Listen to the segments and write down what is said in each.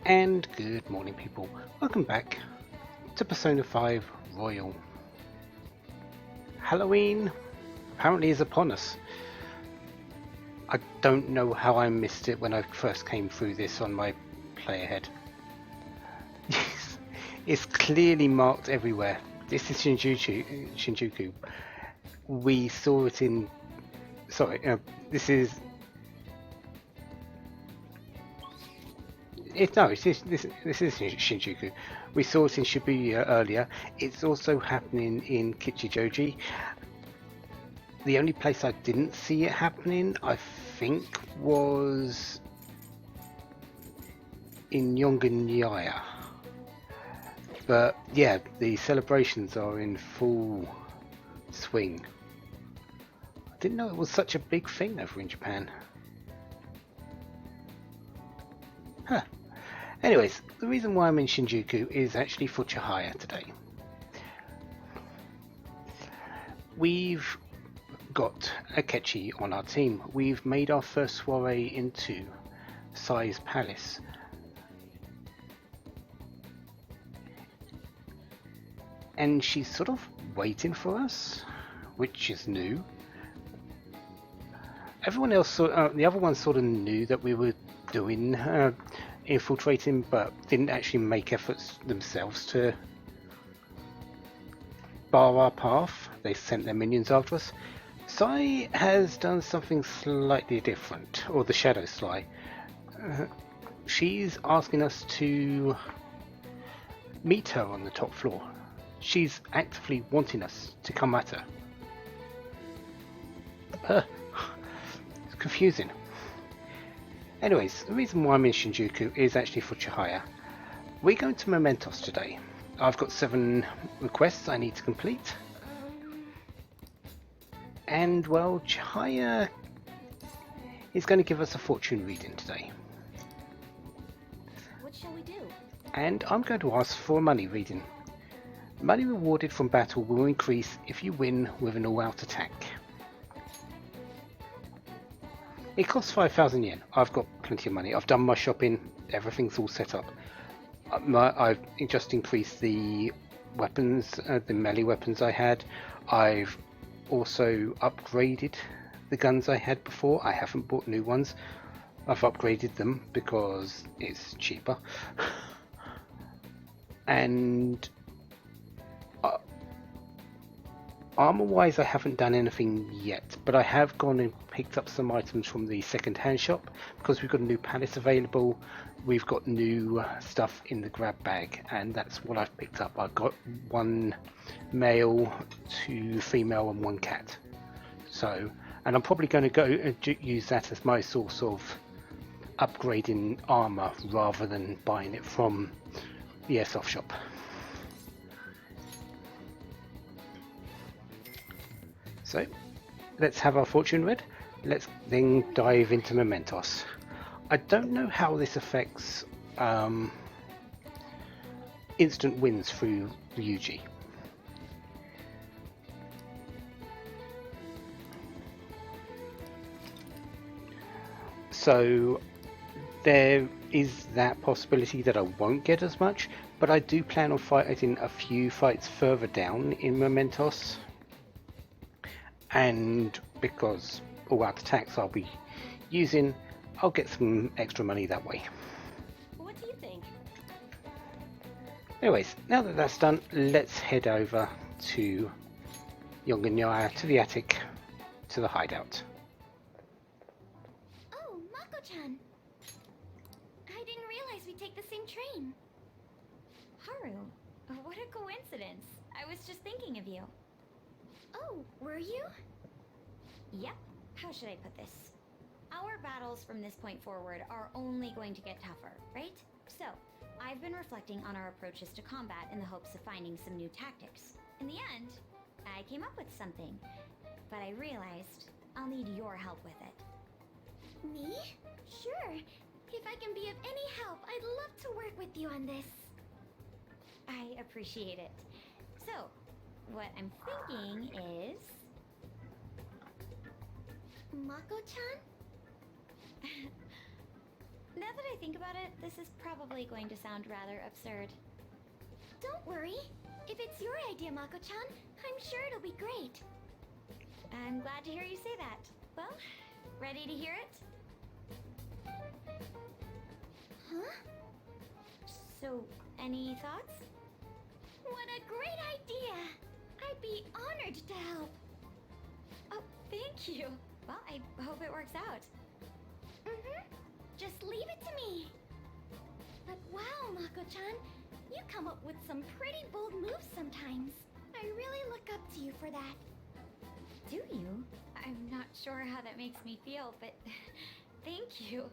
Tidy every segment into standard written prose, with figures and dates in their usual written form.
And good morning, people. Welcome back to Persona 5 Royal. Halloween apparently is upon us. I don't know how I missed it when I first came through this on my playerhead. It's clearly marked everywhere. This is Shinjuku. We saw it in. Sorry, this is. This is Shinjuku. We saw it in Shibuya earlier. It's also happening in Kichijoji. The only place I didn't see it happening, I think, was in Yonganyaya. But yeah, the celebrations are in full swing. I didn't know it was such a big thing over in Japan. Huh. Anyways, the reason why I'm in Shinjuku is actually for Chihaya today. We've got Akechi on our team. We've made our first soiree into Sai's palace. And she's sort of waiting for us, which is new. Everyone else, the other ones sort of knew that we were doing infiltrating, but didn't actually make efforts themselves to bar our path. They sent their minions after us. Sai has done something slightly different, or the Shadow Sly. She's asking us to meet her on the top floor. She's actively wanting us to come at her. It's confusing. Anyways, the reason why I'm in Shinjuku is actually for Chihaya. We're going to Mementos today. I've got 7 requests I need to complete. And well, Chihaya is going to give us a fortune reading today. What shall we do? And I'm going to ask for a money reading. Money rewarded from battle will increase if you win with an all-out attack. It costs 5,000 yen. I've got plenty of money. I've done my shopping. Everything's all set up. I've just increased the weapons, the melee weapons I had. I've also upgraded the guns I had before. I haven't bought new ones. I've upgraded them because it's cheaper. And armor-wise, I haven't done anything yet, but I have gone and picked up some items from the second-hand shop because we've got a new palace available. We've got new stuff in the grab bag, and that's what I've picked up. I've got 1 male, 2 female, and 1 cat. So, and I'm probably going to go use that as my source of upgrading armor rather than buying it from the airsoft shop. So, let's have our fortune read. Let's then dive into Mementos. I don't know how this affects instant wins through Ryuji. So there is that possibility that I won't get as much, but I do plan on fighting a few fights further down in Mementos. And because all-out attacks I'll be using, I'll get some extra money that way. What do you think? Anyways, now that that's done, let's head over to Yonganyaya, to the attic, to the hideout. Oh, Mako-chan! I didn't realize we'd take the same train. Haru, what a coincidence. I was just thinking of you. Oh, were you? Yep. How should I put this? Our battles from this point forward are only going to get tougher, right? So, I've been reflecting on our approaches to combat in the hopes of finding some new tactics. In the end, I came up with something. But I realized I'll need your help with it. Me? Sure. If I can be of any help, I'd love to work with you on this. I appreciate it. So, what I'm thinking is... Mako-chan? No, Now that I think about it, this is probably going to sound rather absurd. Don't worry. If it's your idea, Mako-chan, I'm sure it'll be great. I'm glad to hear you say that. Well, ready to hear it? Huh? So, any thoughts? What a great idea! I'd be honored to help. Oh, thank you. Well, I hope it works out. Just leave it to me. But wow, Mako-chan, you come up with some pretty bold moves sometimes. I really look up to you for that. Do you? I'm not sure how that makes me feel, but thank you.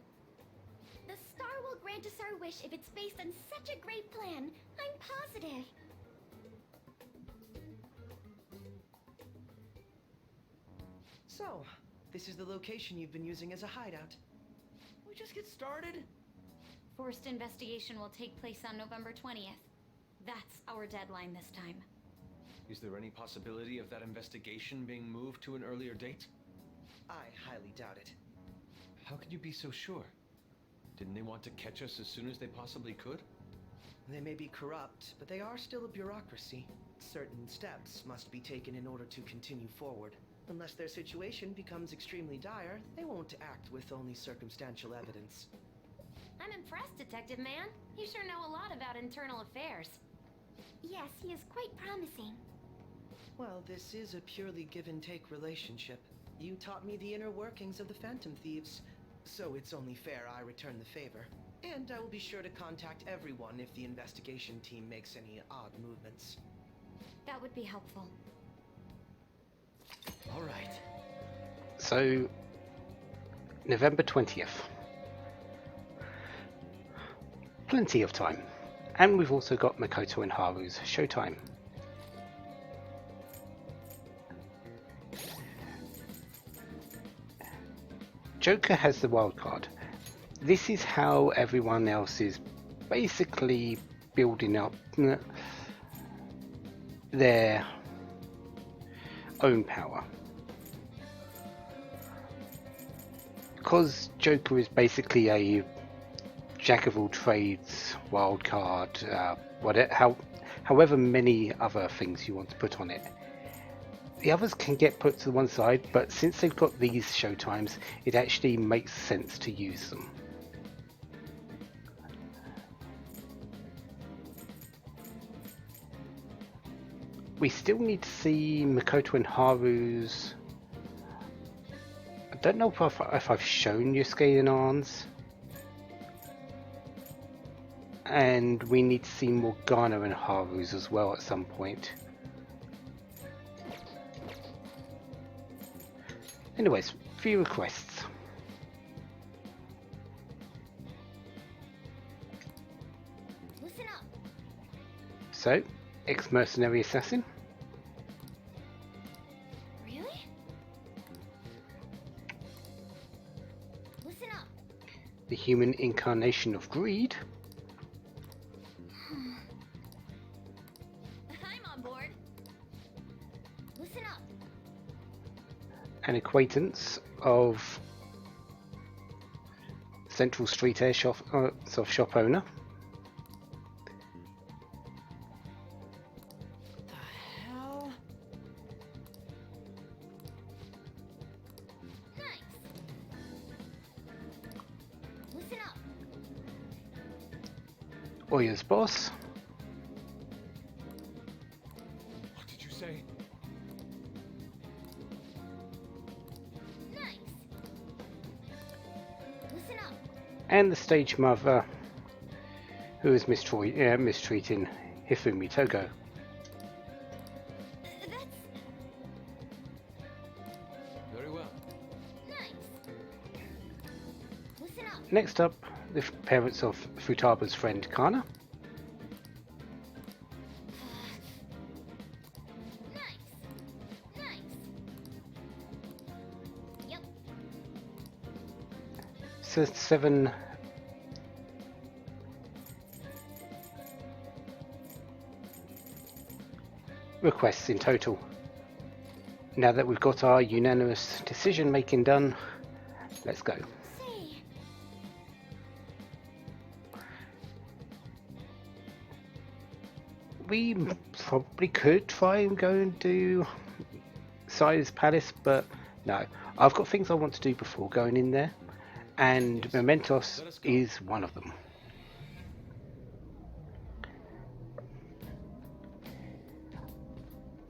The star will grant us our wish if it's based on such a great plan. I'm positive. So, this is the location you've been using as a hideout. We just get started? Forced investigation will take place on November 20th. That's our deadline this time. Is there any possibility of that investigation being moved to an earlier date? I highly doubt it. How can you be so sure? Didn't they want to catch us as soon as they possibly could? They may be corrupt, but they are still a bureaucracy. Certain steps must be taken in order to continue forward. Unless their situation becomes extremely dire, they won't act with only circumstantial evidence. I'm impressed, Detective Man. You sure know a lot about internal affairs. Yes, he is quite promising. Well, this is a purely give-and-take relationship. You taught me the inner workings of the Phantom Thieves, so it's only fair I return the favor. And I will be sure to contact everyone if the investigation team makes any odd movements. That would be helpful. All right. So, November 20th. Plenty of time. And we've also got Makoto and Haru's showtime. Joker has the wild card. This is how everyone else is basically building up their own power. Because Joker is basically a jack of all trades, wild card, however many other things you want to put on it. The others can get put to one side, but since they've got these showtimes, it actually makes sense to use them. We still need to see Makoto and Haru's... I don't know if I've shown Yusuke and Arn's. And we need to see Morgana and Haru's as well at some point. Anyways, few requests. Listen up. So, ex-mercenary assassin. Really? Listen up. The human incarnation of greed. I'm on board. Listen up. An acquaintance of Central Street Air shop, soft shop owner. What the hell? Nice. Listen up. Oya's boss. What did you say? Nice. Listen up. And the stage mother, who is mistreating Hifumi Togo. That's Very well. nice. Listen up. Next up, the parents of Futaba's friend Kana. Nice. Nice. Yep. So 7 requests in total. Now that we've got our unanimous decision making done, let's go. Say, We probably could try and go and do Sire's Palace, but no. I've got things I want to do before going in there, and Yes. Mementos Let us go. is one of them.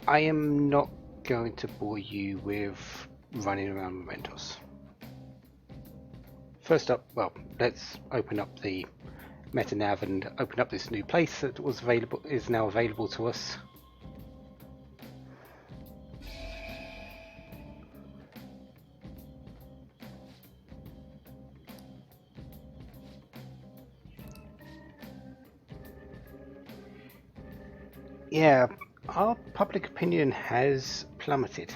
I am not going to bore you with running around Mementos. First up, well, let's open up the MetaNav and open up this new place that is now available to us. Yeah, our public opinion has plummeted.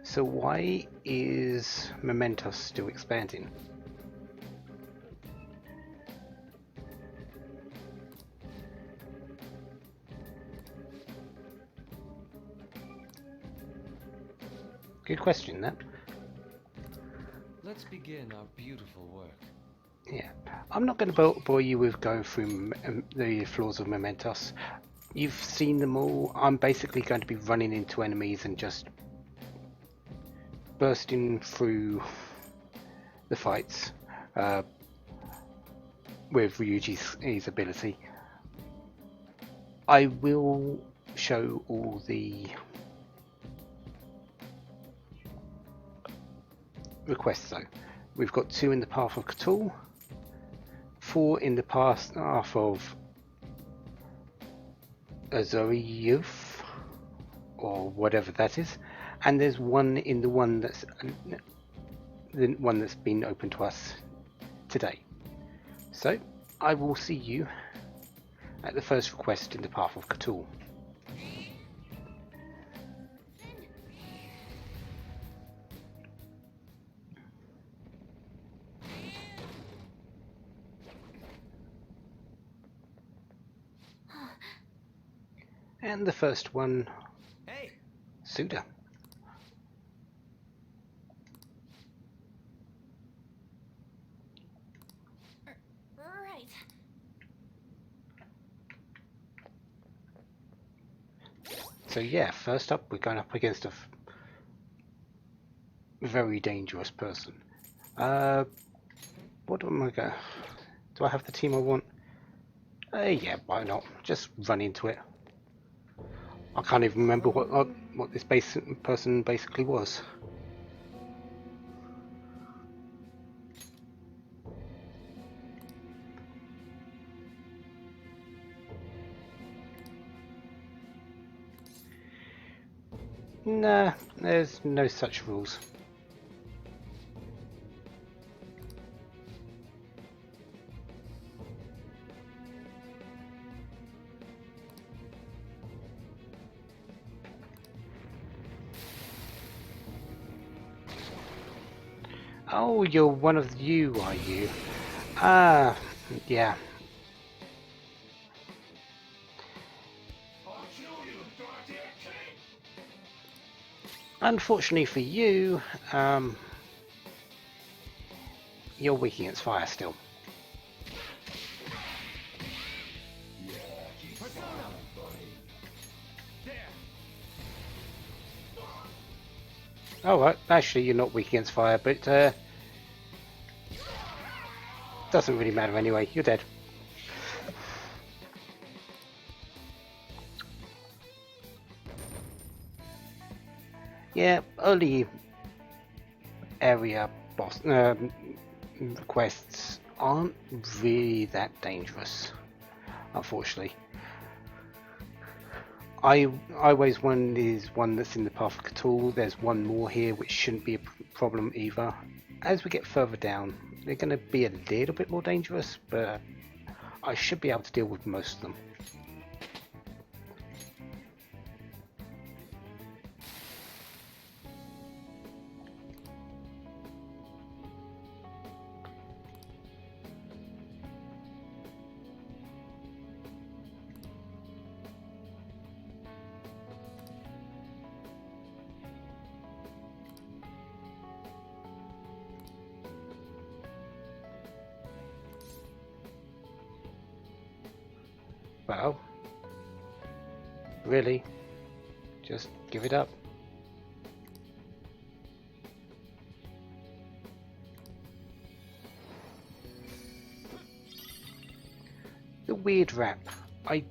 So why is Mementos still expanding? Good question, that. Let's begin our beautiful work. Yeah, I'm not going to bore you with going through the floors of Mementos. You've seen them all. I'm basically going to be running into enemies and just bursting through the fights with Ryuji's ability. I will show all the requests though. We've got 2 in the path of Cthulhu, 4 in the path of Azori Youth, or whatever that is, and there's 1 in the one that's been open to us today. So I will see you at the first request in the path of Cthulhu. And the first one, Hey! Suda. Right. So yeah, first up we're going up against a very dangerous person. What am I going? Do I have the team I want? Yeah, why not? Just run into it. I can't even remember what this person basically was. Nah, there's no such rules. Oh, you're one of you, are you? Ah, yeah. Unfortunately for you, you're weak against fire still. Oh, right. Actually, you're not weak against fire, but doesn't really matter anyway. You're dead. Yeah, early area boss quests aren't really that dangerous, unfortunately. I always one is one that's in the path of Cthulhu. There's one more here which shouldn't be a problem either. As we get further down, they're going to be a little bit more dangerous, but I should be able to deal with most of them. Well, Really? Just give it up. The weird wrap. I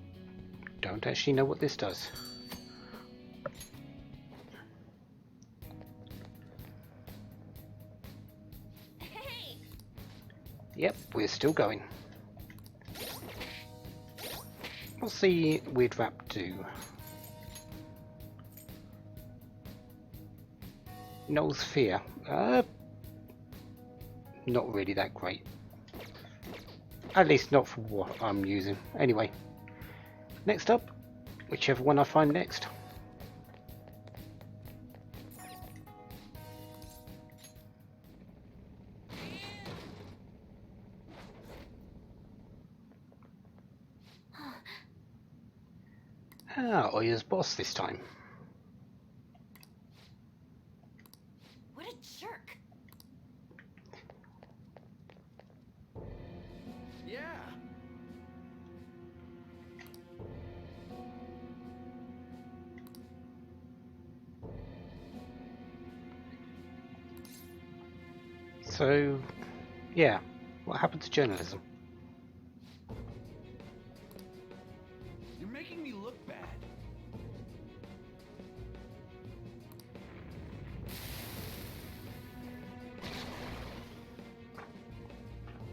don't actually know what this does. Hey! Yep, we're still going. What's the weird wrap do? Noel's fear. Not really that great. At least not for what I'm using. Anyway, next up, whichever one I find next. Ah, Oya's boss this time. What a jerk! Yeah. So, yeah, what happened to journalism? You're making me look bad.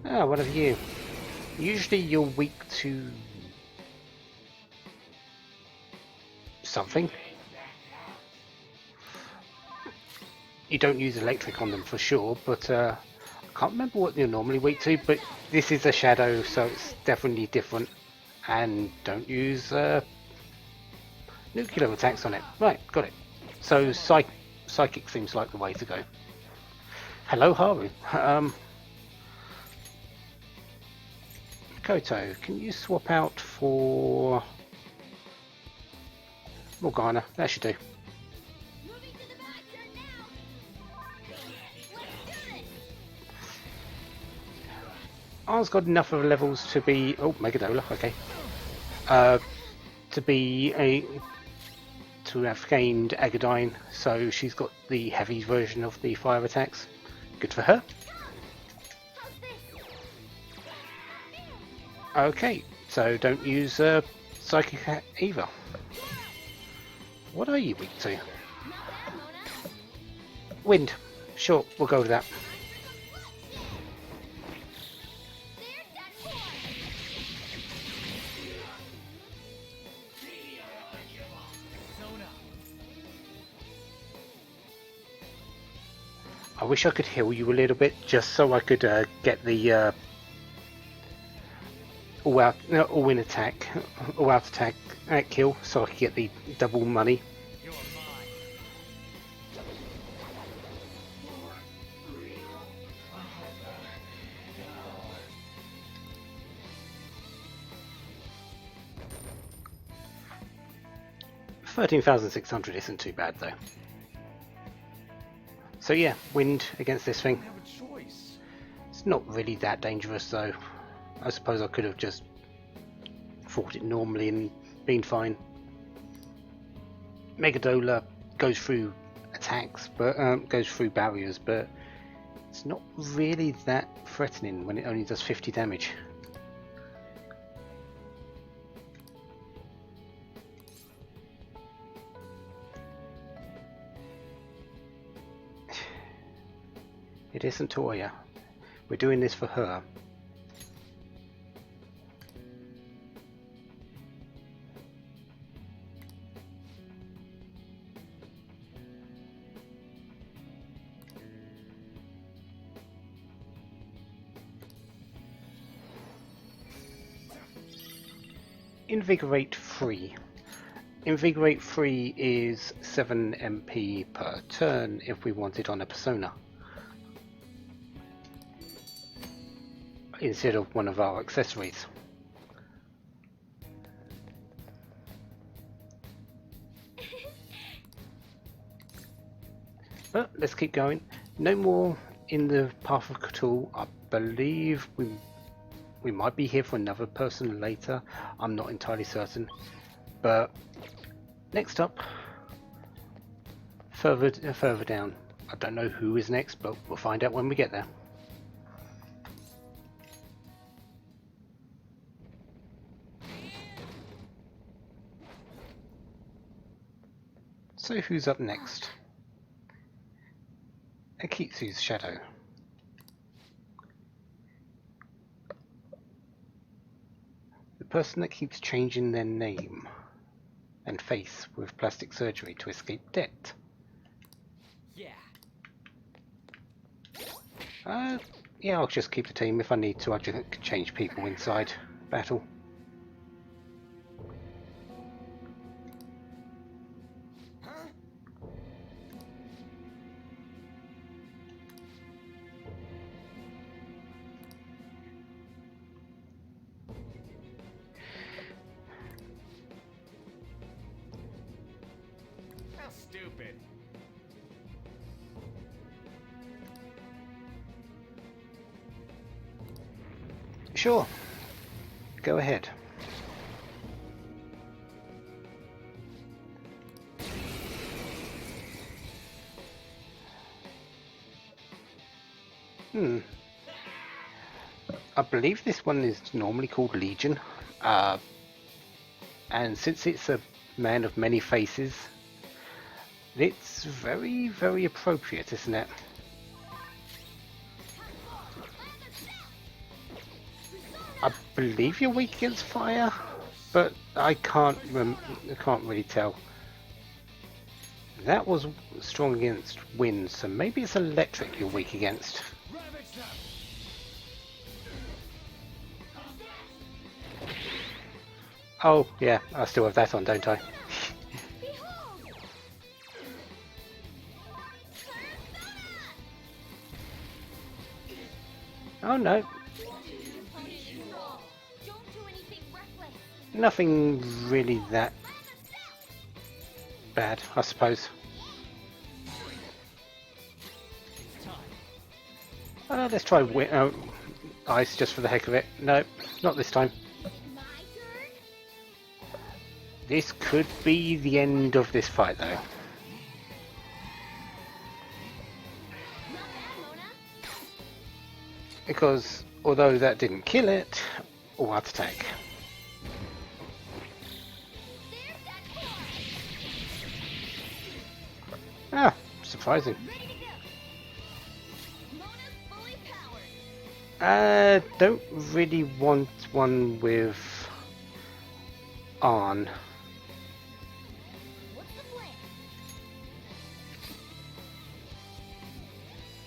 Ah, what have you? Usually you're weak to something. You don't use electric on them for sure, but I can't remember what you're normally weak to, but this is a shadow, so it's definitely different. And don't use nuclear attacks on it. Right, got it. So psychic seems like the way to go. Hello, Haru. Koto, can you swap out for Morgana? That should do. Moving to the back turn now! Let's do this! Ours got enough of levels to be... Oh, Megadola, okay. To be a... To have gained Agadine, so she's got the heavy version of the fire attacks. Good for her. How's this? Okay, so don't use Psychic either. What are you weak to? Not bad, Mona. Wind. Sure, we'll go with that. There's that boy! I wish I could heal you a little bit, just so I could get the all-in attack, all-out attack kill, so I could get the double money. You're mine. $13,600 isn't too bad though. So yeah, wind against this I thing. don't have a choice. It's not really that dangerous though. I suppose I could have just fought it normally and been fine. Megadola goes through attacks, but goes through barriers, but it's not really that threatening when it only does 50 damage. It isn't Toya. We're doing this for her. Invigorate 3. Invigorate 3 is 7 MP per turn if we want it on a persona, instead of one of our accessories. But let's keep going. No more in the Path of Cthulhu. I believe we might be here for another person later. I'm not entirely certain, but Next up, further down. I don't know who is next, but we'll find out when we get there. So who's up next? Akitsu's shadow. The person that keeps changing their name and face with plastic surgery to escape debt. Yeah. Yeah, I'll just keep the team. If I need to, I'll just change people inside battle. How stupid. Sure. Go ahead. I believe this one is normally called Legion. And since it's a man of many faces, it's very, very appropriate, isn't it? I believe you're weak against fire, but I can't really tell. That was strong against wind, so maybe it's electric you're weak against. Oh, yeah, I still have that on, don't I? Oh no, nothing really that bad, I suppose. Let's try ice just for the heck of it. No, not this time. This could be the end of this fight, though. Because although that didn't kill it, what attack? Ah, surprising. Don't really want one with Arn.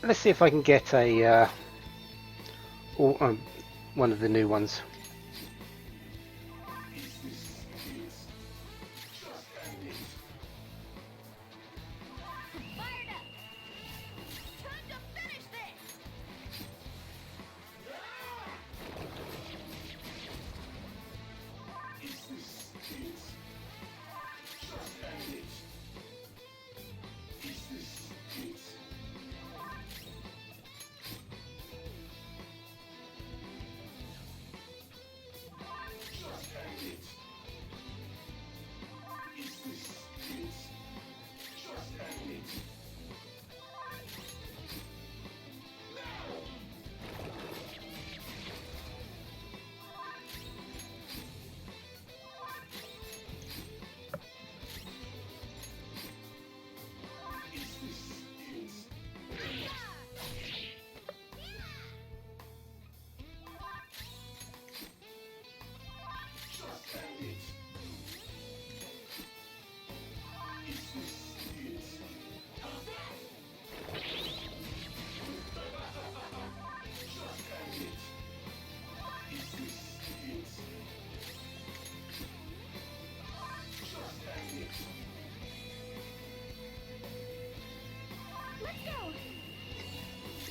Let's see if I can get a one of the new ones.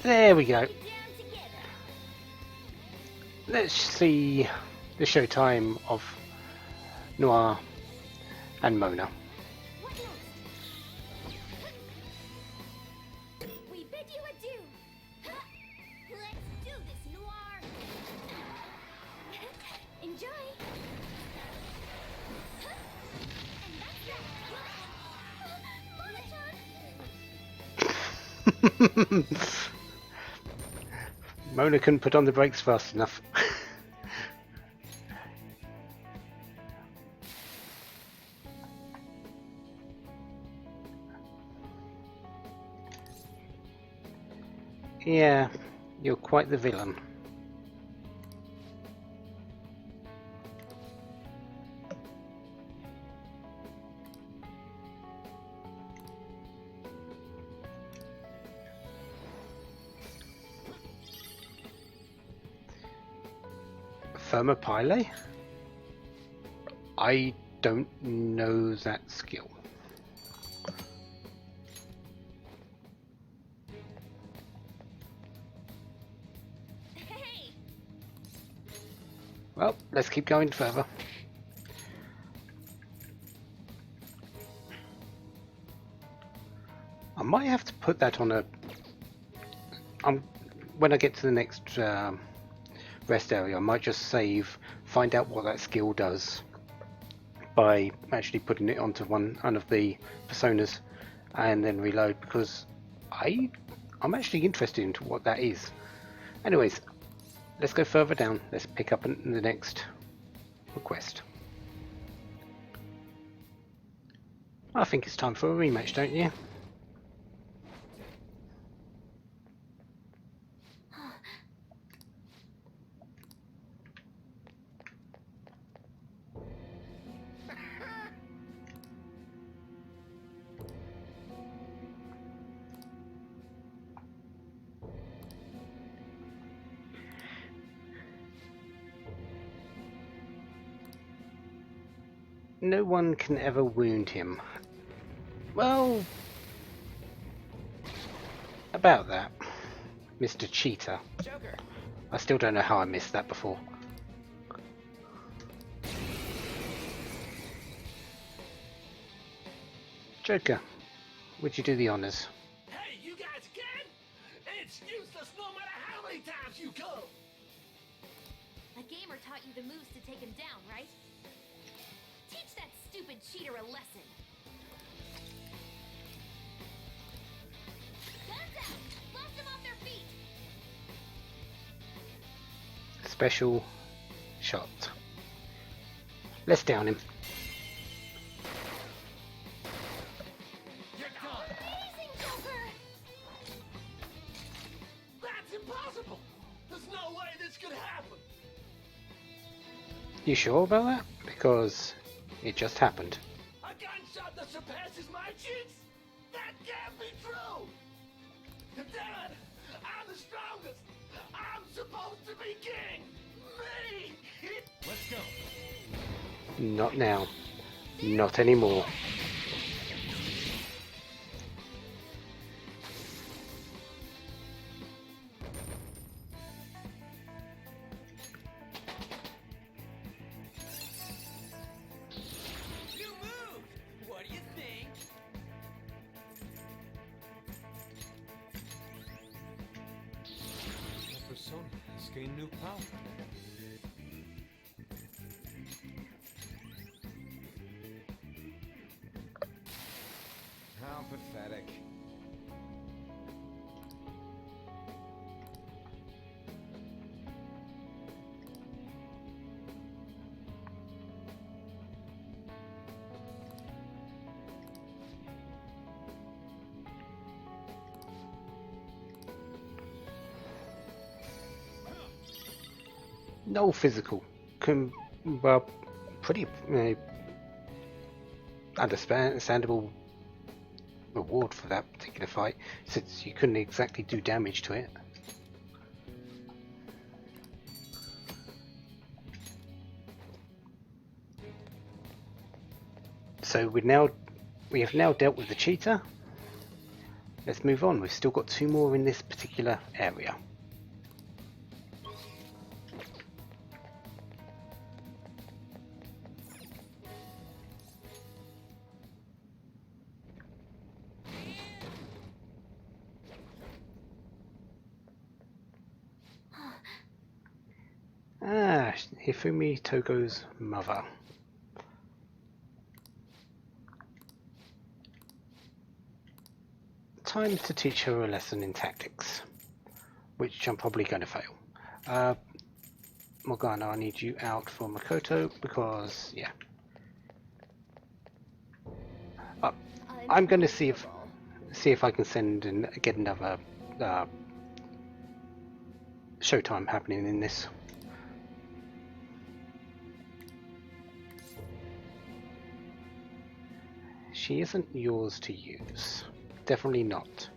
There we go. Let's see the showtime of Noir and Mona. We bid you adieu. Let's do this, Noir. Enjoy. And that's that. Mona couldn't put on the brakes fast enough. Yeah, you're quite the villain. Thermopyle? I don't know that skill. Hey! Well, let's keep going further. I might have to put that on a... when I get to the next rest area, I might just save, find out what that skill does by actually putting it onto one of the personas and then reload, because I'm actually interested into what that is. Anyways, let's go further down. Let's pick up in the next request. I think it's time for a rematch, don't you? No one can ever wound him. Well, about that, Mr. Cheetah. Joker. I still don't know how I missed that before. Joker, would you do the honors? Hey, you guys again? It's useless no matter how many times you go. A gamer taught you the moves to take him down, right? Teach that stupid cheater a lesson. Guns out! Blast them off their feet! Special shot. Let's down him. You're done. Amazing, Joker! That's impossible. There's no way this could happen. You sure about that? Because it just happened. A gunshot that surpasses my cheeks? That can't be true. Damn it! I'm the strongest. I'm supposed to be king. Me. Let's go. Not now. Not anymore. You moved! What do you think? My persona has gained new power. How pathetic. No physical. Well, pretty understandable reward for that particular fight, since you couldn't exactly do damage to it. So we have now dealt with the cheetah. Let's move on. We've still got 2 more in this particular area. Ah, Hifumi Togo's mother. time to teach her a lesson in tactics, which I'm probably going to fail. Morgana, I need you out for Makoto because, yeah. I'm going to see if I can send and get another showtime happening in this. She isn't yours to use. Definitely not.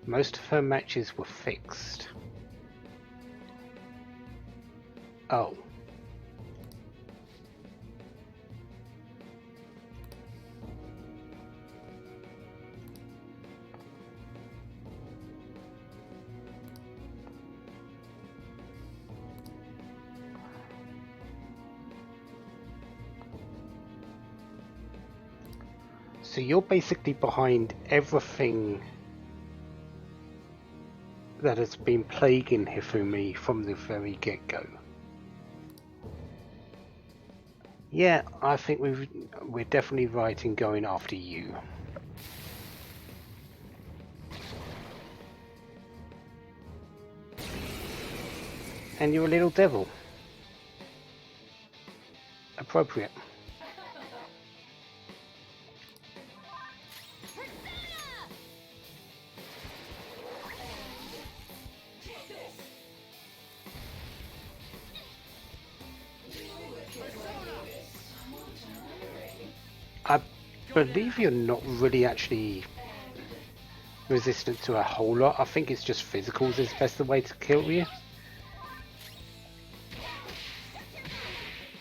Most of her matches were fixed. Oh. So you're basically behind everything that has been plaguing Hifumi from the very get-go. Yeah, I think we're definitely right in going after you. And you're a little devil. Appropriate. I believe you're not really actually resistant to a whole lot. I think it's just physicals is best the way to kill you.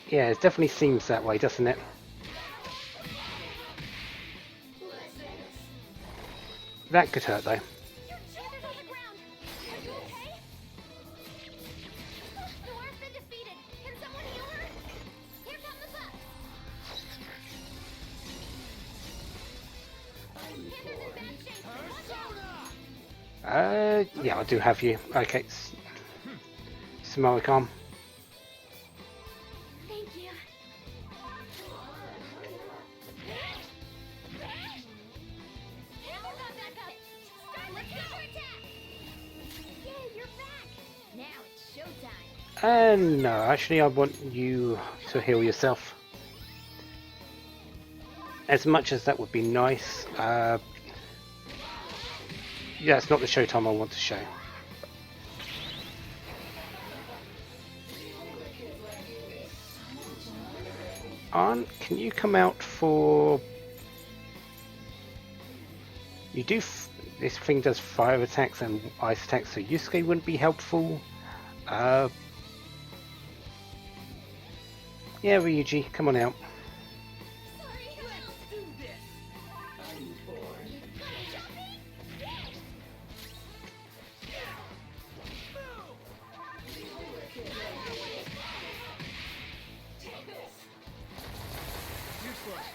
Yeah, it definitely seems that way, doesn't it? That could hurt though. Your champion on the ground. Are you okay? Noir's been defeated. Can someone heal her? Here come the bucks. Panda's in bad shape. Watch out! Yeah, I do have you. Okay, Samarikam. Thank you. Hammer got back up. Start the counterattack. Yay, you're back. Now it's showtime. No, actually I want you to heal yourself. As much as that would be nice, yeah, it's not the showtime I want to show. Can you come out for... You do... This thing does fire attacks and ice attacks, so Yusuke wouldn't be helpful. Yeah, Ryuji, come on out. Sorry, Let's do this. I'm bored. Take this. Useless.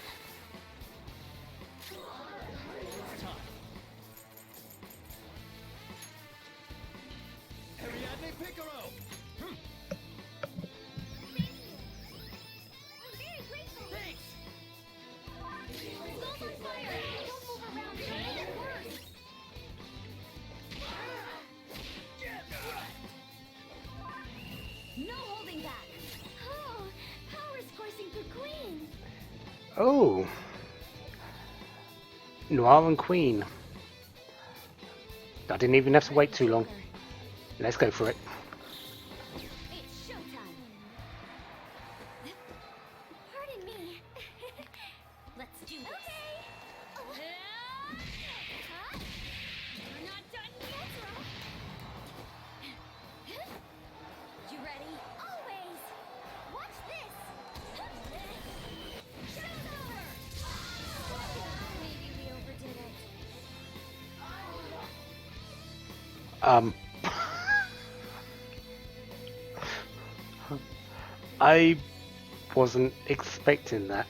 It's time. Ariadne Piccolo! I'm very grateful. Thanks! Skulls on fire. Don't move around. It'll make it worse. No holding back. Oh, power's coursing through Queen. Oh! Noir and Queen. I didn't even have to wait too long. Let's go for it. It's showtime. Pardon me. Let's do this. Okay. Huh? We're not done yet. You ready? Always. Watch this. Show's over. Maybe we overdid it. I wasn't expecting that.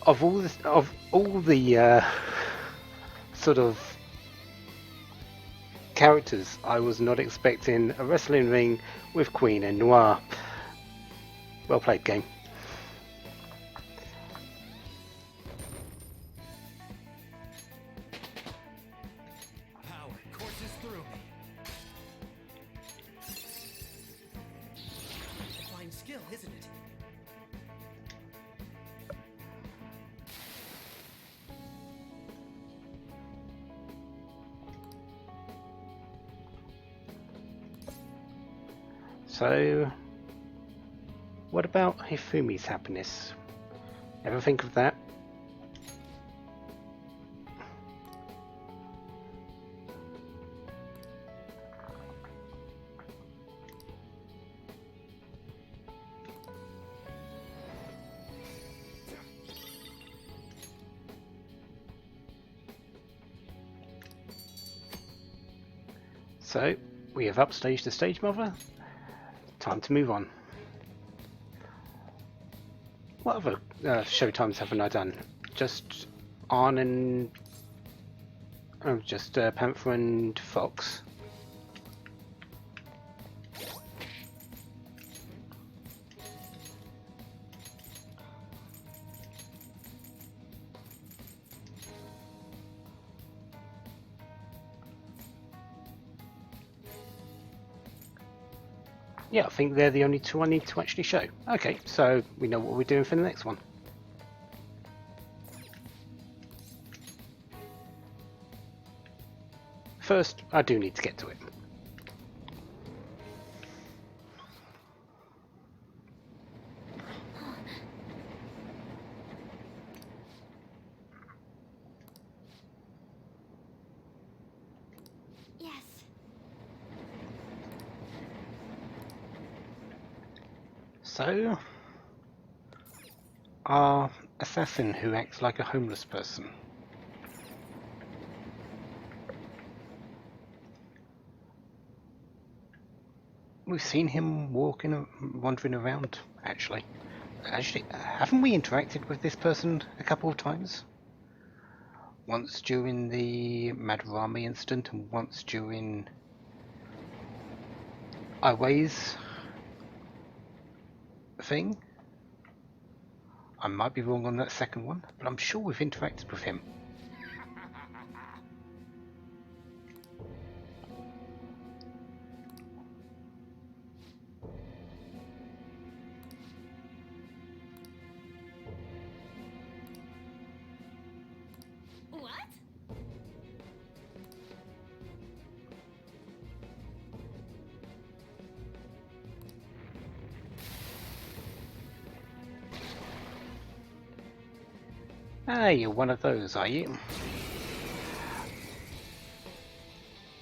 Of all the sort of characters, I was not expecting a wrestling ring with Queen and Noir. Well played, game. Power courses through me. Fine skill, isn't it? So, what about Hifumi's happiness? Ever think of that? So, we have upstaged the stage mother. Time to move on. What other showtimes haven't I done? Just Arn and just Panther and Fox. Yeah, I think they're the only two I need to actually show. Okay, so we know what we're doing for the next one. First, I do need to get to it. Yes. So, our assassin who acts like a homeless person. We've seen him walking, wandering around, actually. Haven't we interacted with this person a couple of times? Once during the Madarami incident and once during Iway's thing. I might be wrong on that second one, but I'm sure we've interacted with him. What? Ah, you're one of those, are you?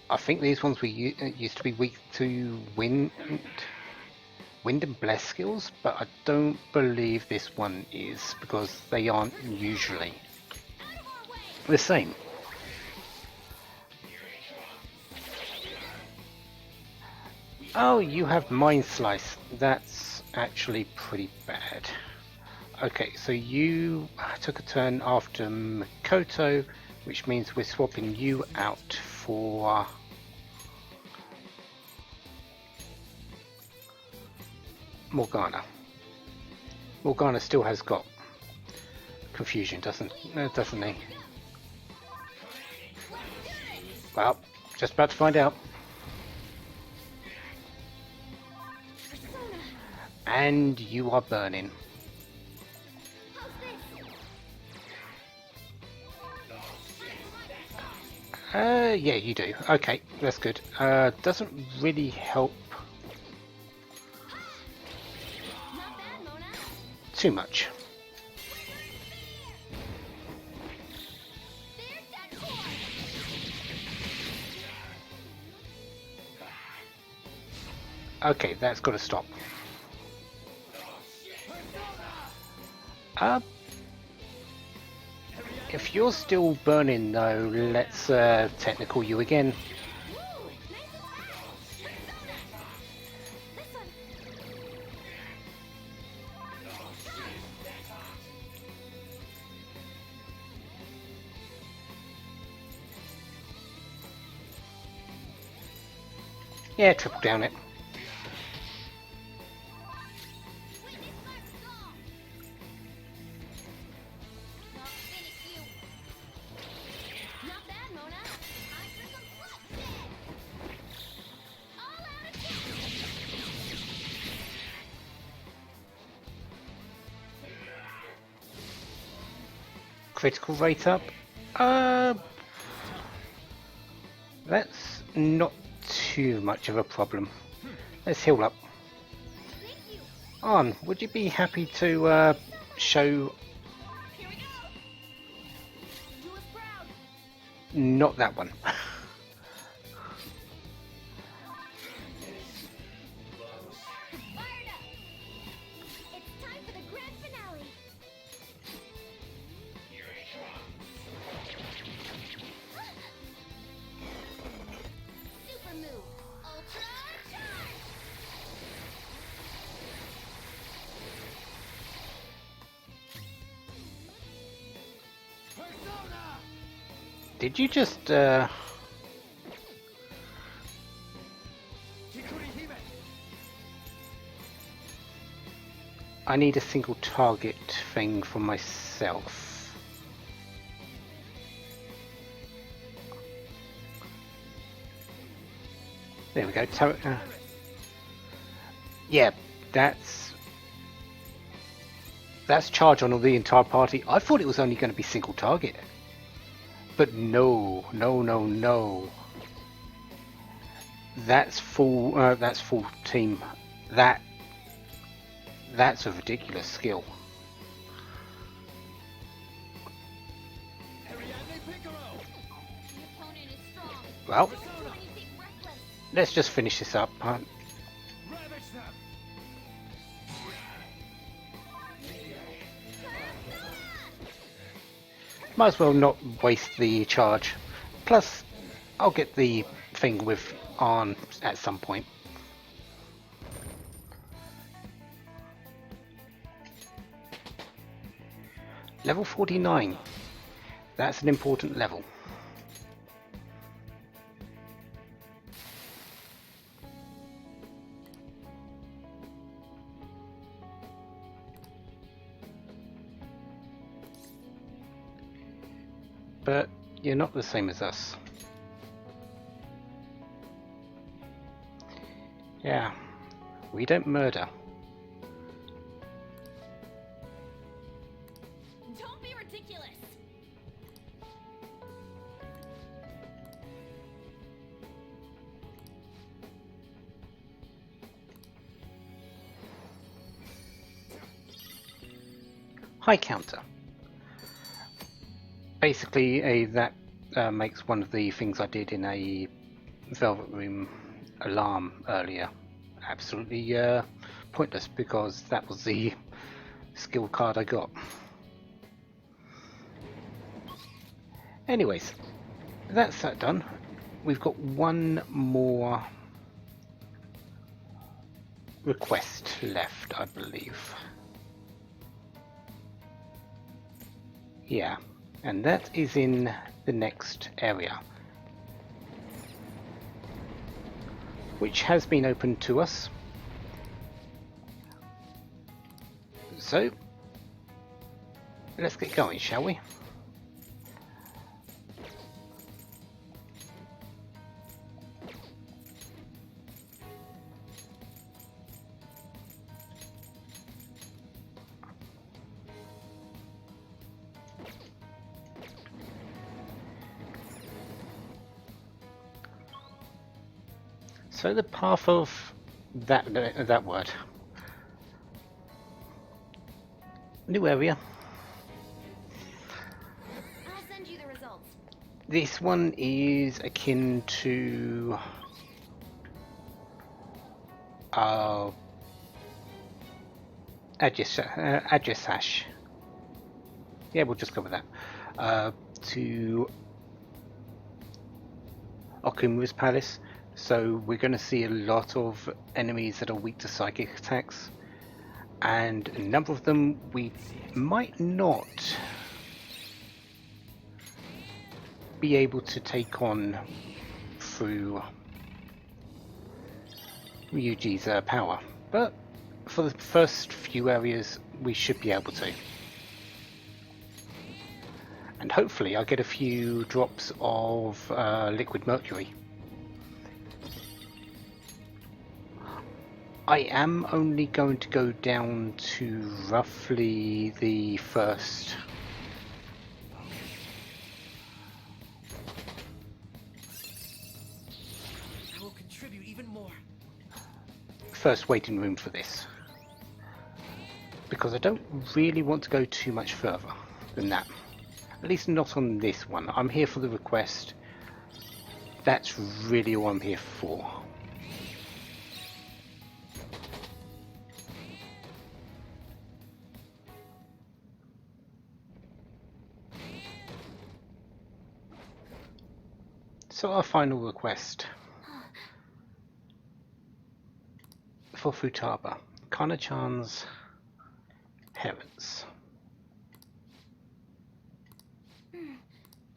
I think these ones we used to be weak to wind and bless skills, but I don't believe this one is, because they aren't usually the same. Oh, you have Mind Slice. That's actually pretty bad. Okay, so you took a turn after Makoto, which means we're swapping you out for Morgana. Morgana still has got confusion, doesn't he? Well, just about to find out. And you are burning. Yeah, you do. Okay, that's good. Doesn't really help too much. Okay, that's got to stop. If you're still burning though, let's technical you again. Yeah, triple down it. critical rate up. That's not too much of a problem. Let's heal up. Thank you. On, would you be happy to show... Here we go. Do us proud. Not that one. Fired up. It's time for the grand finale. Super move. Ultra charge. Persona! Did you just... Chikuri Hime! I need a single target thing for myself. There we go. Yeah, that's charge on the entire party. I thought it was only going to be single target, but no. That's full. That's full team. That's a ridiculous skill. Ariadne Piccolo! The opponent is strong. Well, Do anything reckless. let's just finish this up. Ravage them! Might as well not waste the charge. Plus, I'll get the thing with Arn at some point. Level 49. That's an important level. But you're not the same as us. Yeah, we don't murder. Don't be ridiculous. High counter. Basically, that makes one of the things I did in a Velvet Room alarm earlier absolutely pointless, because that was the skill card I got. Anyways, that's that done. We've got one more request left, I believe. Yeah, and that is in the next area, which has been opened to us. So, let's get going, shall we? So the path of that word. New area. I'll send you the results. This one is akin to Adjasash. Yeah, we'll just go with that. To Okumu's Palace. So we're going to see a lot of enemies that are weak to psychic attacks, and a number of them we might not be able to take on through Ryuji's power, but for the first few areas we should be able to. And hopefully I'll get a few drops of liquid mercury. I am only going to go down to roughly the first first waiting room for this, because I don't really want to go too much further than that. At least not on this one. I'm here for the request. That's really all I'm here for. So our final request for Futaba, Kana-chan's parents.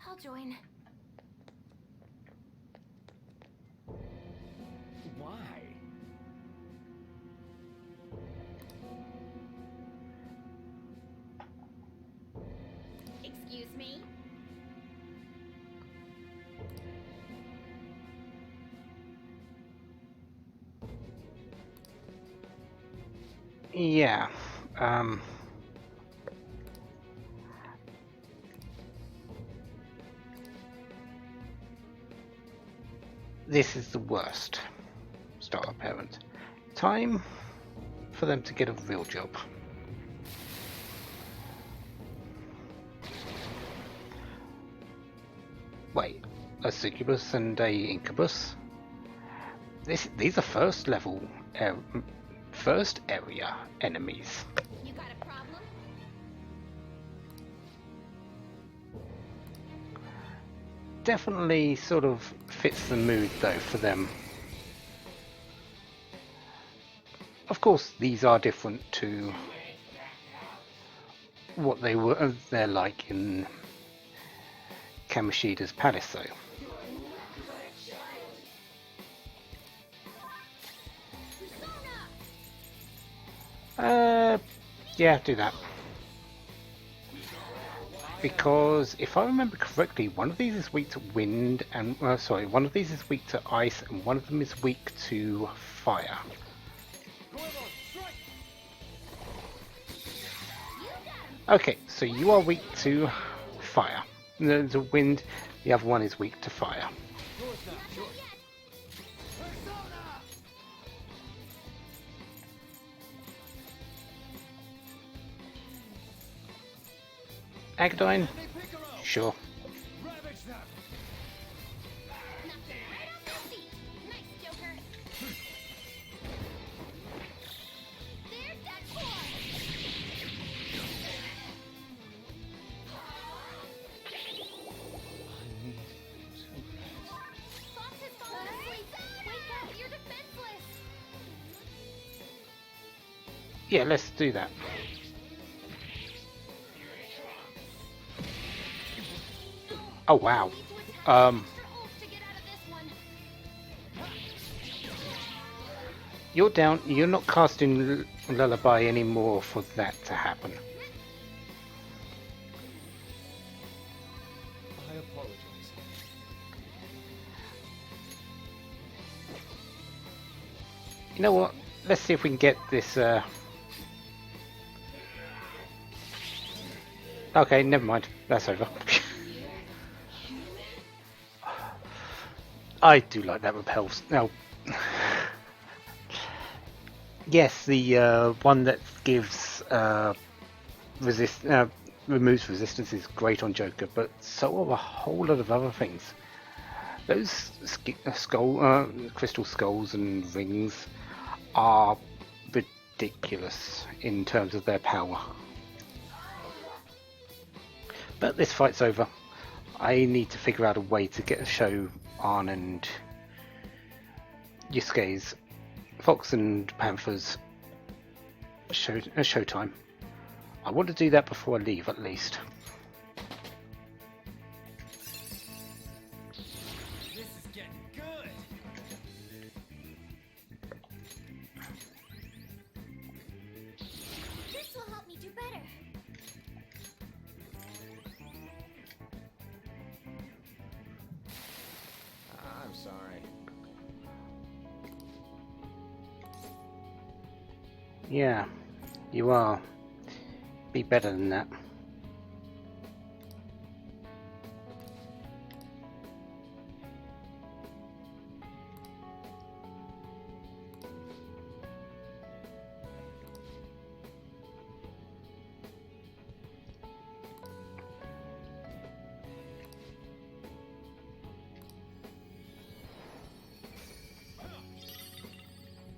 I'll join. Why? Excuse me? Yeah, this is the worst starter parent. Time for them to get a real job. Wait, a succubus and a incubus? These are first area enemies. You got a problem? Definitely sort of fits the mood though for them. Of course, these are different to what they're like in Kamoshida's palace though. Yeah, do that. Because if I remember correctly, one of these is weak to wind, and one of these is weak to ice, and one of them is weak to fire. Okay, so you are weak to fire. The wind, the other one is weak to fire. Agadine? Sure. Yeah, let's do that. Oh wow. You're down. You're not casting Lullaby anymore for that to happen. I apologize. You know what? Let's see if we can get this. Okay, never mind. That's over. I do like that repels. Now, yes, the one that gives removes resistance is great on Joker, but so are a whole lot of other things. Those crystal skulls and rings are ridiculous in terms of their power. But this fight's over. I need to figure out a way to show Arn and Yusuke's Fox and Panther's showtime. I want to do that before I leave, at least. This is getting good. This will help me do better. I'm sorry. Yeah, you are. Be better than that.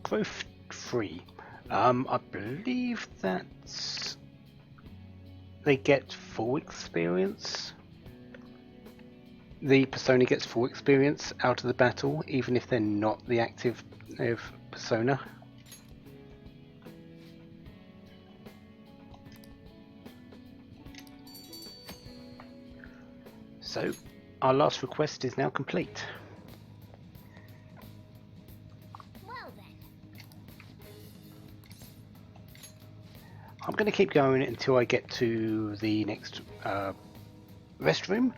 growth 3. I believe that they get full experience. The persona gets full experience out of the battle, even if they're not the active persona. So, our last request is now complete. Well then. I'm going to keep going until I get to the next restroom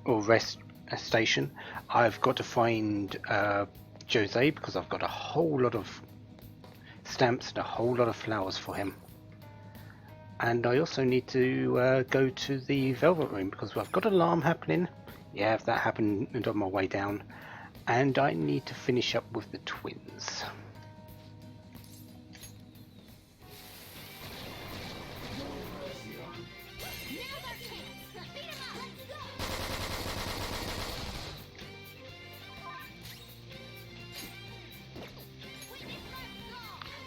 or rest station. I've got to find Jose because I've got a whole lot of stamps and a whole lot of flowers for him. And I also need to go to the Velvet Room because I've got an alarm happening. Yeah, if that happened on my way down. And I need to finish up with the twins.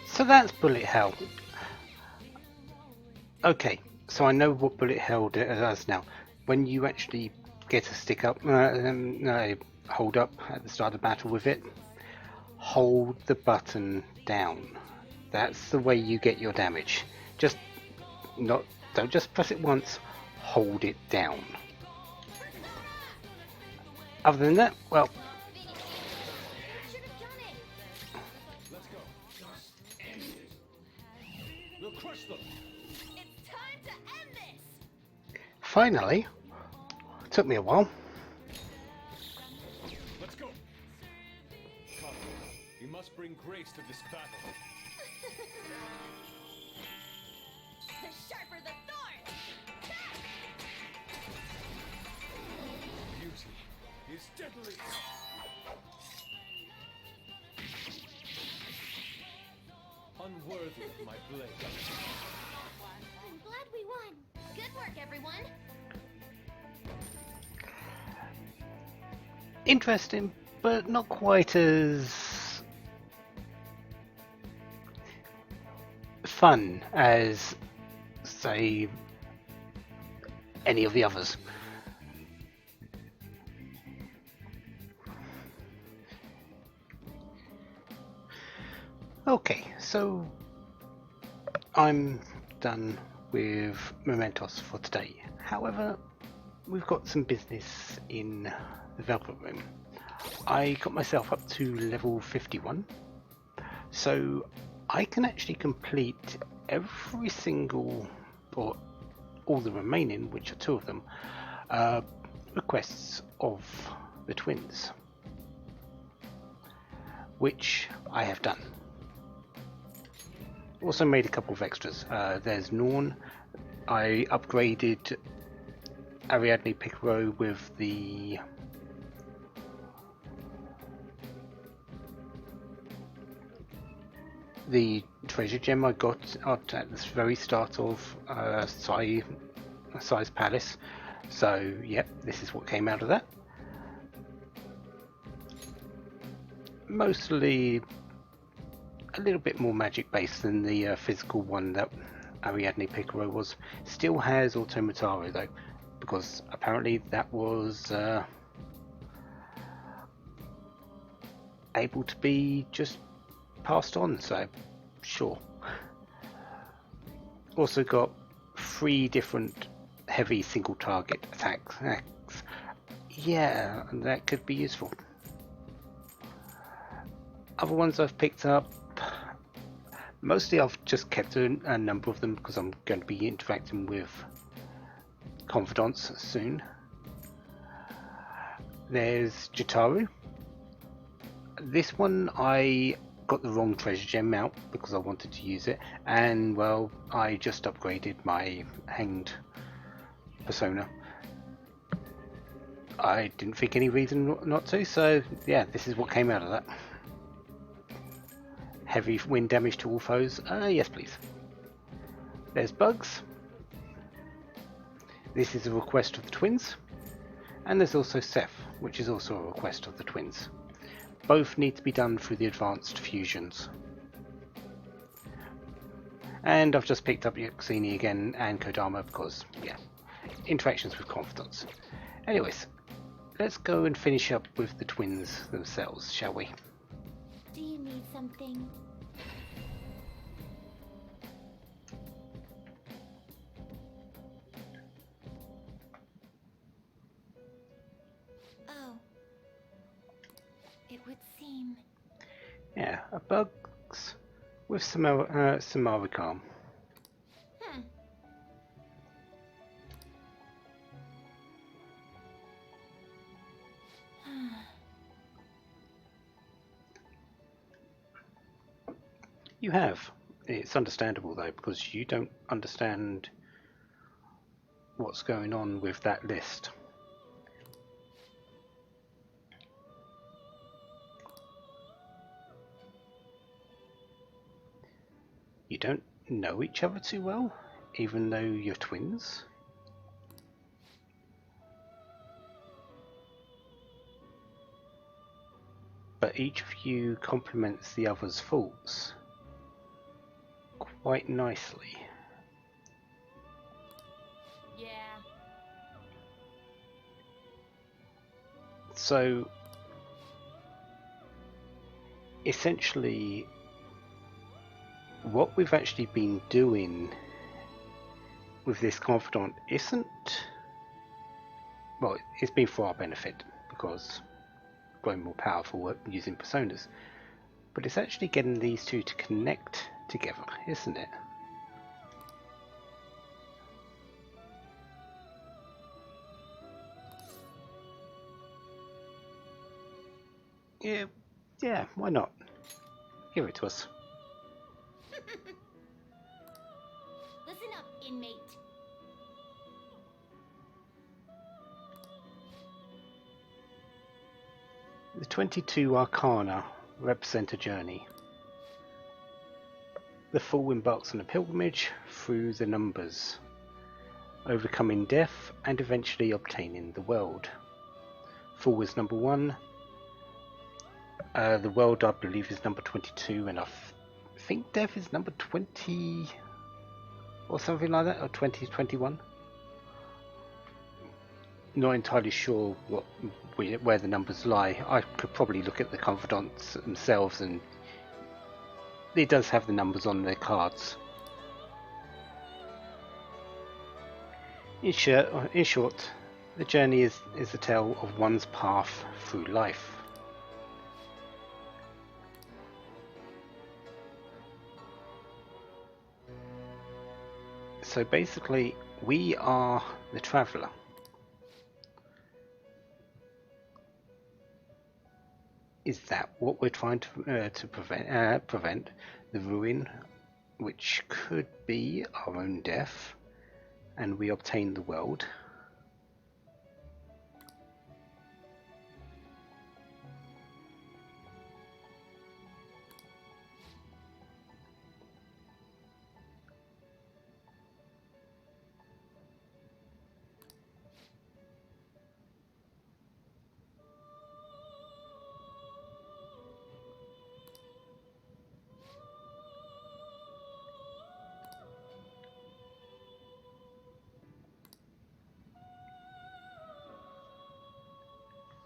So that's bullet hell. Okay, so I know what bullet hell does now. When you actually get a stick up, hold up at the start of battle with it, hold the button down. That's the way you get your damage. Don't just press it once, hold it down. Other than that, well, Let's go. We'll crush them. It's time to end this! finally, it took me a while. Let's go. Come. We must bring grace to this battle. The sharper the thorn! Beauty is deadly. Unworthy of my blade. I'm glad we won. Good work, everyone. Interesting, but not quite as fun as, say, any of the others. Okay, so I'm done with Mementos for today. However, we've got some business in the Velvet Room. I got myself up to level 51, so I can actually complete every single, or all the remaining, which are 2 of them, requests of the twins, which I have done. Also made a couple of extras. There's Norn. I upgraded Ariadne Picaro with the treasure gem I got at the very start of Size Palace. So, yep, this is what came out of that. Mostly a little bit more magic based than the physical one that Ariadne Picaro was. Still has Automataro though, because apparently that was able to be just passed on, so sure. Also got 3 different heavy single target attacks. Yeah, that could be useful. Other ones I've picked up, mostly I've just kept a number of them because I'm going to be interacting with confidants soon. There's Jataru. This one I got the wrong treasure gem out because I wanted to use it, and well, I just upgraded my hanged persona. I didn't think any reason not to, so yeah, this is what came out of that. Heavy wind damage to all foes. Yes, please. There's Bugs. This is a request of the twins. And there's also Seth, which is also a request of the twins. both need to be done through the advanced fusions. And I've just picked up Yoxini again and Kodama because, yeah, interactions with confidants. Anyways, let's go and finish up with the twins themselves, shall we? Do you need something? Oh. It would seem. Yeah, a bugs with Samarikam. Hmm. You have. It's understandable though, because you don't understand what's going on with that list. You don't know each other too well, even though you're twins. But each of you complements the other's faults quite nicely. Yeah. So, essentially, what we've actually been doing with this confidant isn't, well, it's been for our benefit because growing more powerful using personas, but it's actually getting these two to connect together, isn't it? Yeah, why not? Give it to us. Listen up, inmate. The 22 Arcana represent a journey. The Fool embarks on a pilgrimage through the numbers, overcoming death and eventually obtaining the world. Fool is number 1. The world, I believe, is number 22, and I think death is number 20 or something like that, or 2021. Not entirely sure where the numbers lie. I could probably look at the confidants themselves, and it does have the numbers on their cards. In short, the journey is a tale of one's path through life. So basically, we are the traveller. Is that what we're trying to prevent? The ruin, which could be our own death, and we obtain the world.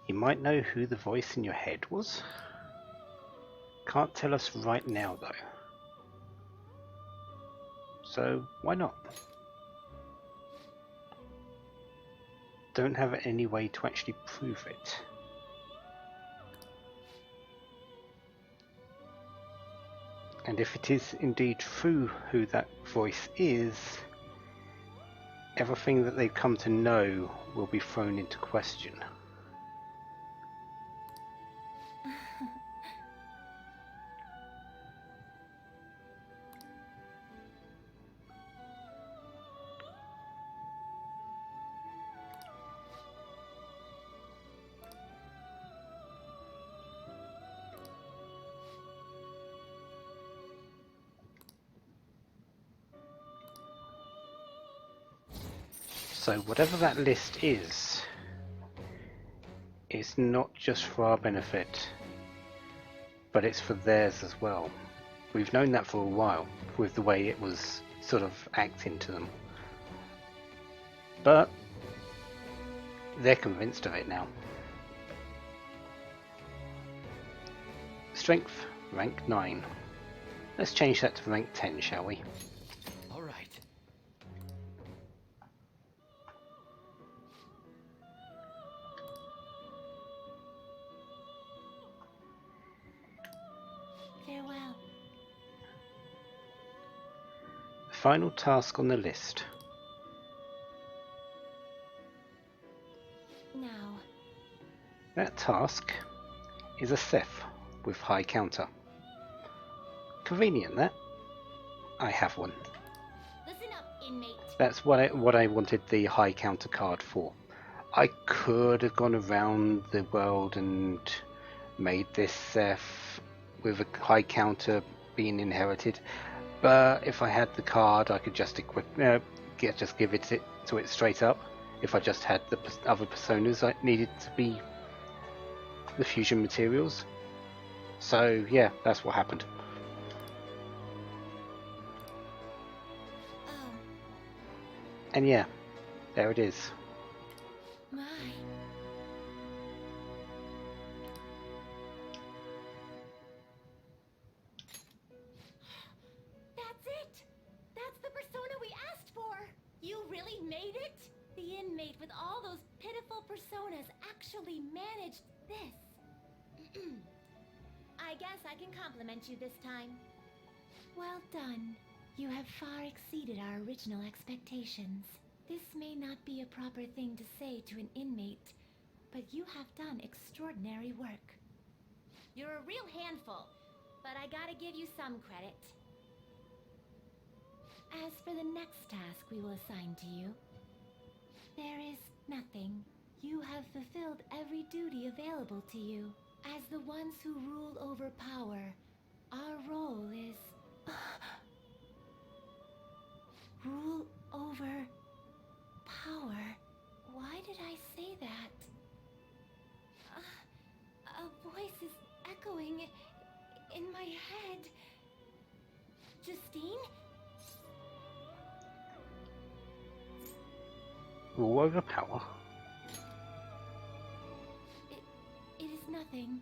You might know who the voice in your head was. Can't tell us right now though. So why not? Don't have any way to actually prove it. And if it is indeed true who that voice is, everything that they've come to know will be thrown into question. So whatever that list is, it's not just for our benefit. but it's for theirs as well. We've known that for a while, with the way it was sort of acting to them. But they're convinced of it now. Strength, rank 9. Let's change that to rank 10, shall we? All right. Farewell. Final task on the list. Now, That task is a Seth with high counter. Convenient that. I have one. listen up, inmate. That's what I wanted the high counter card for. I could have gone around the world and made this Seth with a high counter being inherited, but if I had the card, I could just just give it to it straight up. If I just had the other personas I needed to be the fusion materials. So yeah, that's what happened. Oh, And yeah, there it is. my. That's it! That's the persona we asked for! You really made it? The inmate with all those pitiful personas actually managed this. I guess I can compliment you this time. Well done. You have far exceeded our original expectations. This may not be a proper thing to say to an inmate, but you have done extraordinary work. You're a real handful, but I gotta give you some credit. As for the next task we will assign to you, there is nothing. You have fulfilled every duty available to you. As the ones who rule over power, our role is... rule over power. Why did I say that? A voice is echoing in my head. Justine? Rule over power. It is nothing.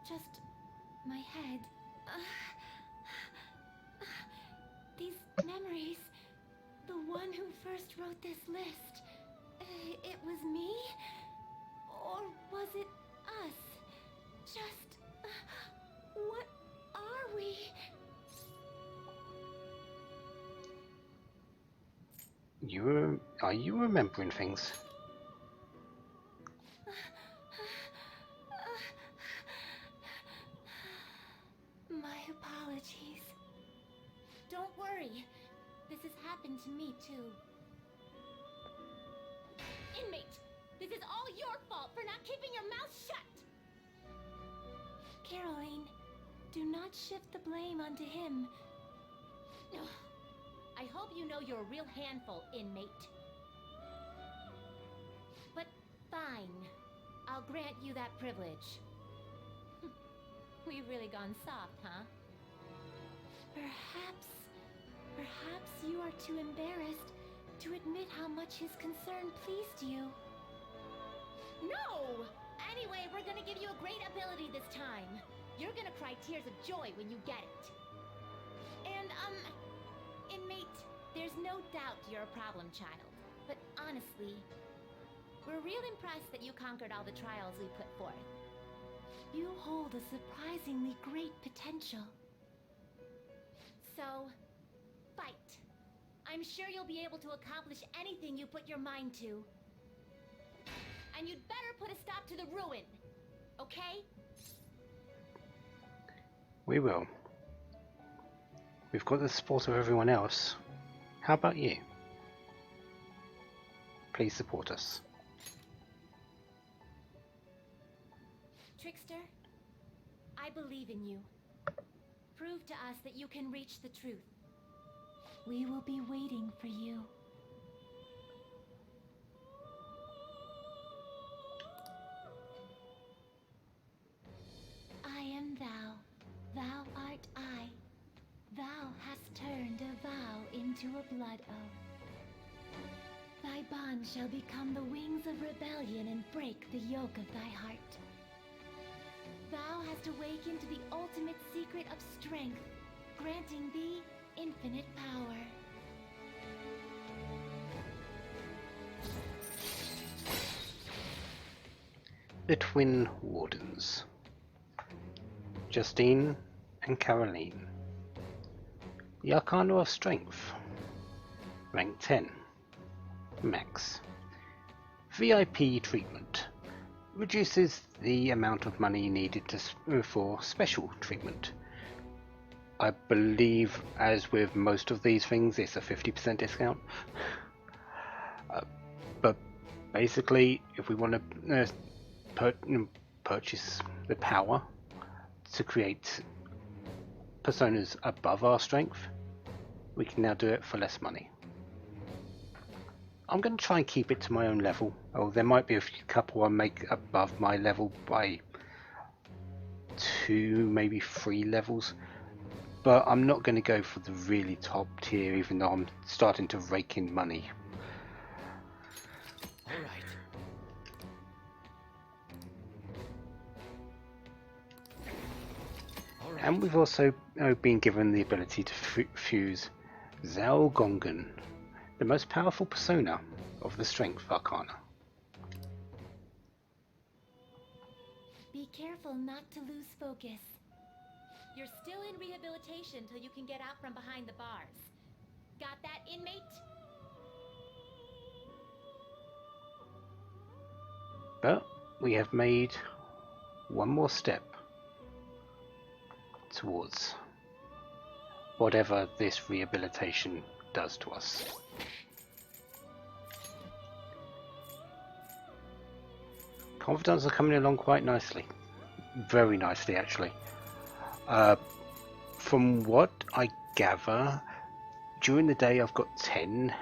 Just my head. These memories. The one who first wrote this list. It was me? Or was it us? Just... what are we? Are you remembering things? My apologies. Don't worry. This has happened to me too. Inmate, this is all your fault for not keeping your mouth shut! Caroline, do not shift the blame onto him. I hope you know you're a real handful, inmate. But fine. I'll grant you that privilege. We've really gone soft, huh? Perhaps you are too embarrassed to admit how much his concern pleased you. No! Anyway, we're gonna give you a great ability this time. You're gonna cry tears of joy when you get it. And, inmate, there's no doubt you're a problem child. But honestly, we're real impressed that you conquered all the trials we put forth. You hold a surprisingly great potential. So, fight. I'm sure you'll be able to accomplish anything you put your mind to. And you'd better put a stop to the ruin, okay? We will. We've got the support of everyone else. How about you? Please support us. Trickster, I believe in you. Prove to us that you can reach the truth. We will be waiting for you. I am thou. and a vow into a blood oath. Thy bond shall become the wings of rebellion and break the yoke of thy heart. Thou hast awakened to the ultimate secret of strength, granting thee infinite power. The Twin Wardens, Justine and Caroline. The Arcana of Strength, rank 10, max. VIP treatment, reduces the amount of money needed for special treatment. I believe, as with most of these things, it's a 50% discount. But basically, if we want to purchase the power to create personas above our strength, we can now do it for less money. I'm going to try and keep it to my own level. Oh, there might be a couple I make above my level by 2, maybe 3 levels, but I'm not going to go for the really top tier, even though I'm starting to rake in money. All right. And we've also been given the ability to fuse Zhao Gongan, the most powerful persona of the Strength Arcana. Be careful not to lose focus. You're still in rehabilitation till you can get out from behind the bars. Got that, inmate? But we have made one more step towards whatever this rehabilitation does to us. Confidants are coming along quite nicely. Very nicely, actually. From what I gather, during the day I've got 20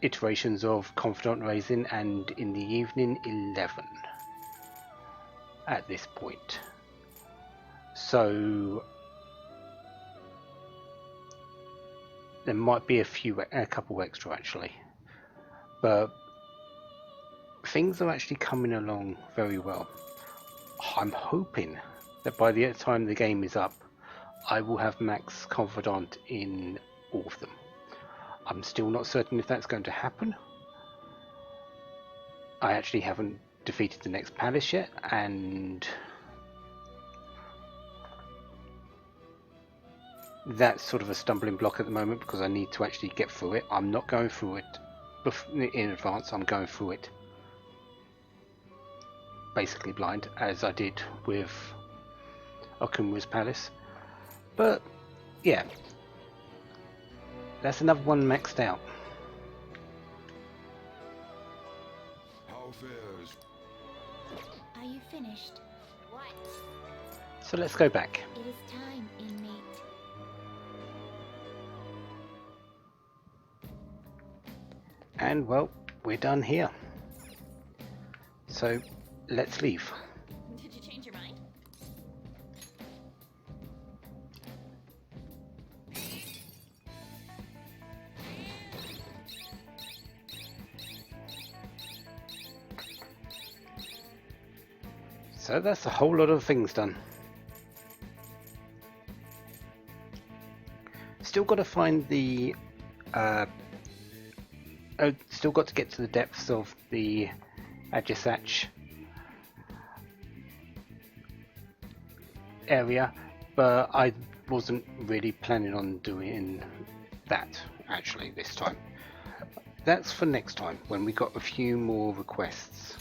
iterations of confidant raising, and in the evening 11 at this point. So there might be a couple extra actually, but things are actually coming along very well. I'm hoping that by the time the game is up, I will have max confidant in all of them. I'm still not certain if that's going to happen. I actually haven't defeated the next palace yet, and that's sort of a stumbling block at the moment because I need to actually get through it. I'm not going through it in advance, I'm going through it basically blind, as I did with Okumura's Palace. But yeah, that's another one maxed out. How fares? Are you finished? What? So let's go back. It is time, inmate. And well, we're done here. So let's leave. Did you change your mind? So that's a whole lot of things done. Still got to find the still got to get to the depths of the Ajisach area, but I wasn't really planning on doing that actually this time. That's for next time when we got a few more requests.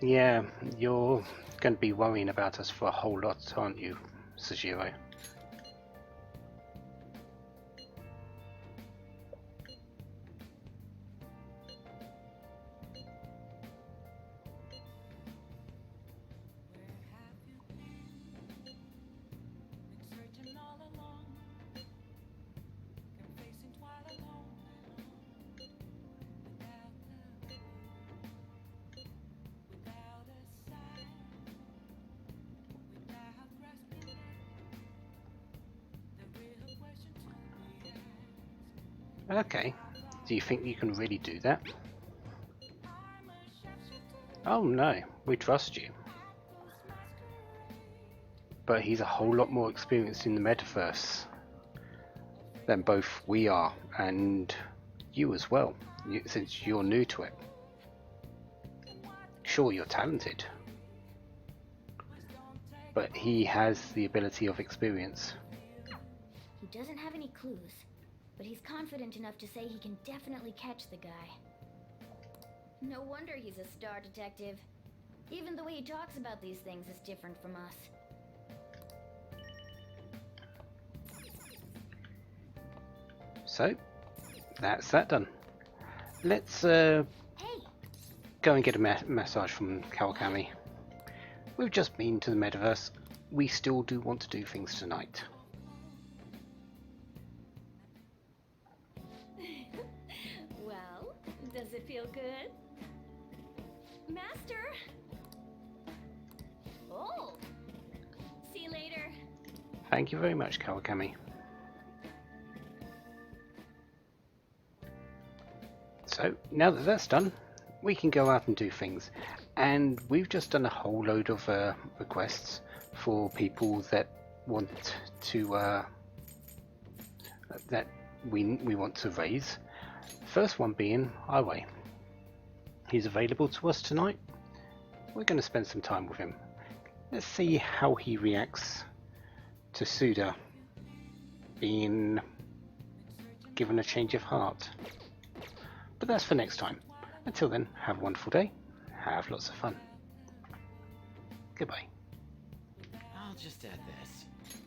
Yeah, you're going to be worrying about us for a whole lot, aren't you, Sejiro? Okay. Do you think you can really do that? Oh no, we trust you. But he's a whole lot more experienced in the metaverse than both we are, and you as well, since you're new to it. Sure, you're talented, but he has the ability of experience. He doesn't have any clues, but he's confident enough to say he can definitely catch the guy. No wonder he's a star detective. Even the way he talks about these things is different from us. So, that's that done. Let's Hey! go and get a massage from Kawakami. We've just been to the metaverse. We still do want to do things tonight. Well, does it feel good? Master! Oh! See you later. Thank you very much, Kawakami. So, now that that's done, we can go out and do things. And we've just done a whole load of requests for people that want to that we want to raise. First one being Highway. He's available to us tonight. We're going to spend some time with him. Let's see how he reacts to Suda being given a change of heart. But that's for next time. Until then, have a wonderful day. Have lots of fun. Goodbye. I'll just add this.